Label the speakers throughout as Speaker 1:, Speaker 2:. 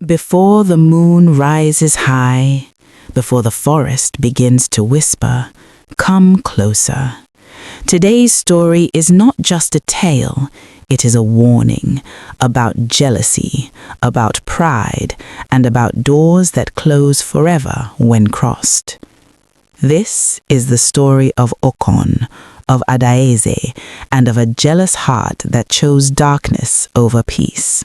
Speaker 1: Before the moon rises high, before the forest begins to whisper, come closer. Today's story is not just a tale, it is a warning about jealousy, about pride, and about doors that close forever when crossed. This is the story of Okon, of Adaeze, and of a jealous heart that chose darkness over peace.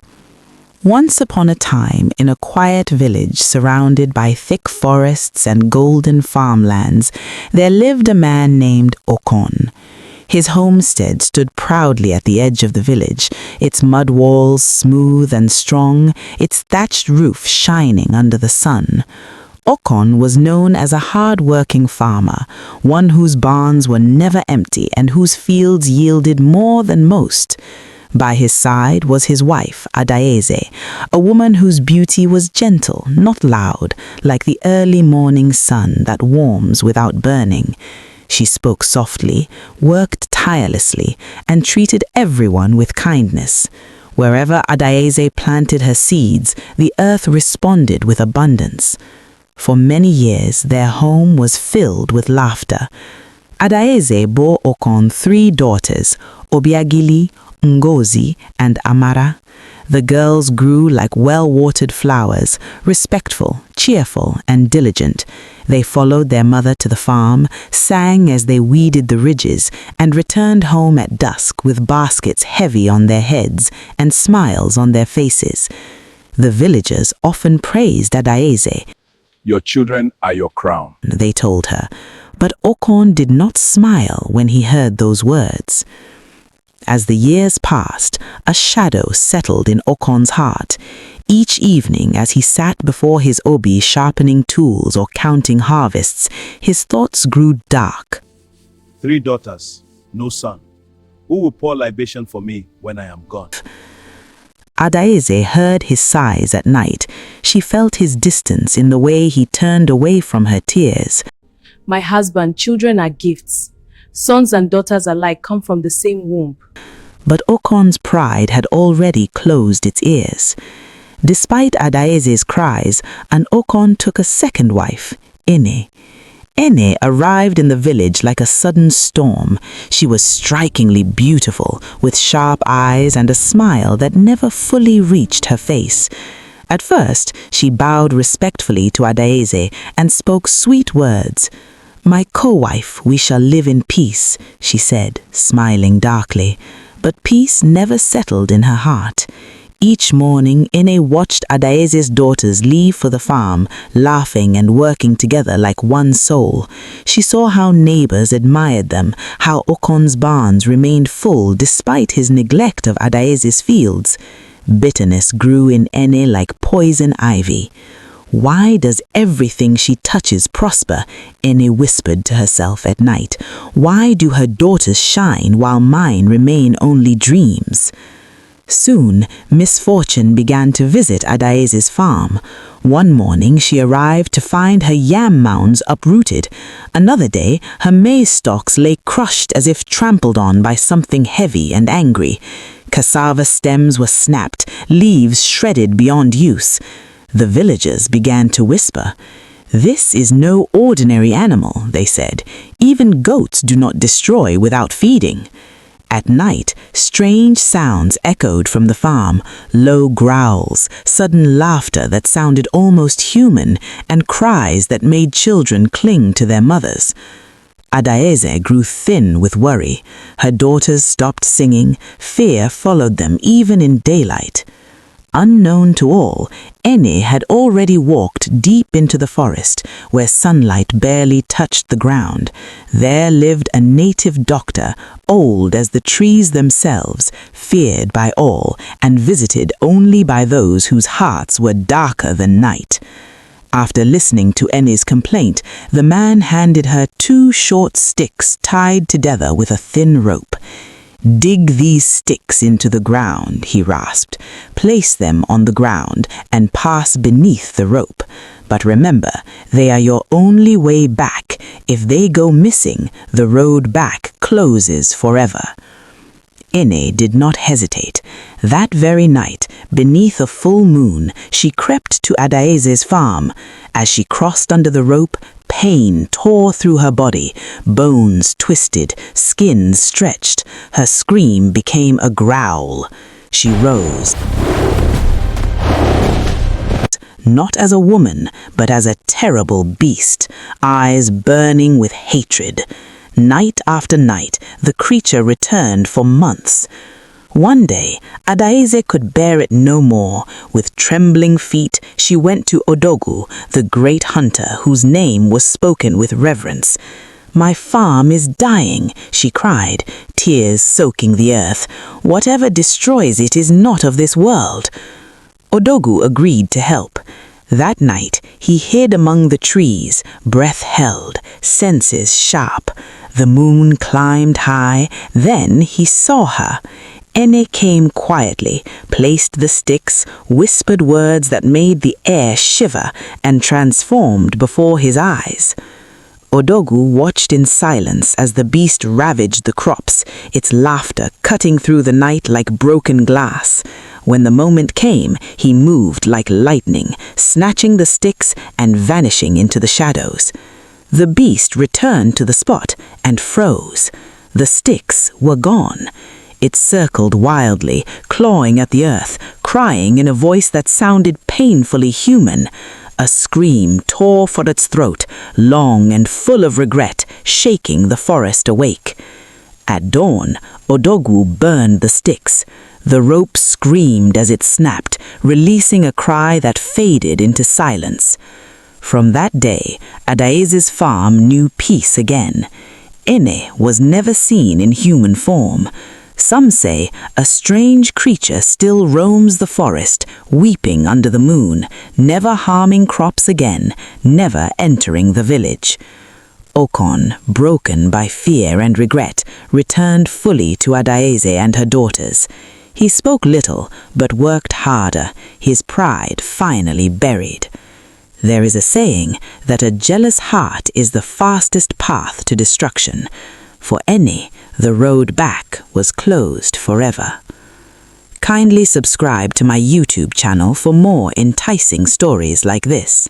Speaker 1: Once upon a time, in a quiet village surrounded by thick forests and golden farmlands, there lived a man named Okon. His homestead stood proudly at the edge of the village, its mud walls smooth and strong, its thatched roof shining under the sun. Okon was known as a hard-working farmer, one whose barns were never empty and whose fields yielded more than most. By his side was his wife, Adaeze, a woman whose beauty was gentle, not loud, like the early morning sun that warms without burning. She spoke softly, worked tirelessly, and treated everyone with kindness. Wherever Adaeze planted her seeds, the earth responded with abundance. For many years, their home was filled with laughter. Adaeze bore Okon 3 daughters, Obiagili, Ngozi, and Amara. The girls grew like well-watered flowers, respectful, cheerful, and diligent. They followed their mother to the farm, sang as they weeded the ridges, and returned home at dusk with baskets heavy on their heads and smiles on their faces. The villagers often praised Adaeze.
Speaker 2: "Your children are your crown,"
Speaker 1: they told her, but Okon did not smile when he heard those words. As the years passed, a shadow settled in Okon's heart. Each evening, as he sat before his obi sharpening tools or counting harvests, his thoughts grew dark.
Speaker 2: 3 daughters, no son. Who will pour libation for me when I am gone?
Speaker 1: Adaeze heard his sighs at night. She felt his distance in the way he turned away from her tears.
Speaker 3: My husband, children are gifts. Sons and daughters alike come from the same womb.
Speaker 1: But Okon's pride had already closed its ears. Despite Adaeze's cries, an Okon took a second wife, Ene. Ene arrived in the village like a sudden storm. She was strikingly beautiful, with sharp eyes and a smile that never fully reached her face. At first, she bowed respectfully to Adaeze and spoke sweet words. "My co-wife, we shall live in peace," she said, smiling darkly. But peace never settled in her heart. Each morning, Ene watched Adaeze's daughters leave for the farm, laughing and working together like one soul. She saw how neighbors admired them, how Okon's barns remained full despite his neglect of Adaeze's fields. Bitterness grew in Ene like poison ivy. "Why does everything she touches prosper?" Ene whispered to herself at night. "Why do her daughters shine while mine remain only dreams?" Soon, misfortune began to visit Adaeze's farm. One morning, she arrived to find her yam mounds uprooted. Another day, her maize stalks lay crushed as if trampled on by something heavy and angry. Cassava stems were snapped, leaves shredded beyond use. The villagers began to whisper. "This is no ordinary animal," they said. "Even goats do not destroy without feeding." At night, strange sounds echoed from the farm, low growls, sudden laughter that sounded almost human, and cries that made children cling to their mothers. Adaeze grew thin with worry. Her daughters stopped singing. Fear followed them even in daylight. Unknown to all, Ene had already walked deep into the forest, where sunlight barely touched the ground. There lived a native doctor, old as the trees themselves, feared by all, and visited only by those whose hearts were darker than night. After listening to Ene's complaint, the man handed her 2 short sticks tied together with a thin rope. "Dig these sticks into the ground," he rasped. "Place them on the ground and pass beneath the rope. But remember, they are your only way back. If they go missing, the road back closes forever." Ene did not hesitate. That very night, beneath a full moon, she crept to Adaeze's farm. As she crossed under the rope, pain tore through her body, bones twisted, skin stretched. Her scream became a growl. She rose, not as a woman, but as a terrible beast, eyes burning with hatred. Night after night, the creature returned for months. One day, Adaeze could bear it no more. With trembling feet, she went to Odogu, the great hunter whose name was spoken with reverence. "My farm is dying," she cried, tears soaking the earth. "Whatever destroys it is not of this world." Odogu agreed to help. That night, he hid among the trees, breath held, senses sharp. The moon climbed high, then he saw her. Ene came quietly, placed the sticks, whispered words that made the air shiver, and transformed before his eyes. Odogu watched in silence as the beast ravaged the crops, its laughter cutting through the night like broken glass. When the moment came, he moved like lightning, snatching the sticks and vanishing into the shadows. The beast returned to the spot and froze. The sticks were gone. It circled wildly, clawing at the earth, crying in a voice that sounded painfully human. A scream tore for its throat, long and full of regret, shaking the forest awake. At dawn, Odogu burned the sticks. The rope screamed as it snapped, releasing a cry that faded into silence. From that day, Adaeze's farm knew peace again. Ene was never seen in human form. Some say a strange creature still roams the forest, weeping under the moon, never harming crops again, never entering the village. Okon, broken by fear and regret, returned fully to Adaeze and her daughters. He spoke little, but worked harder, his pride finally buried. There is a saying that a jealous heart is the fastest path to destruction. For Ene, the road back was closed forever. Kindly subscribe to my YouTube channel for more enticing stories like this.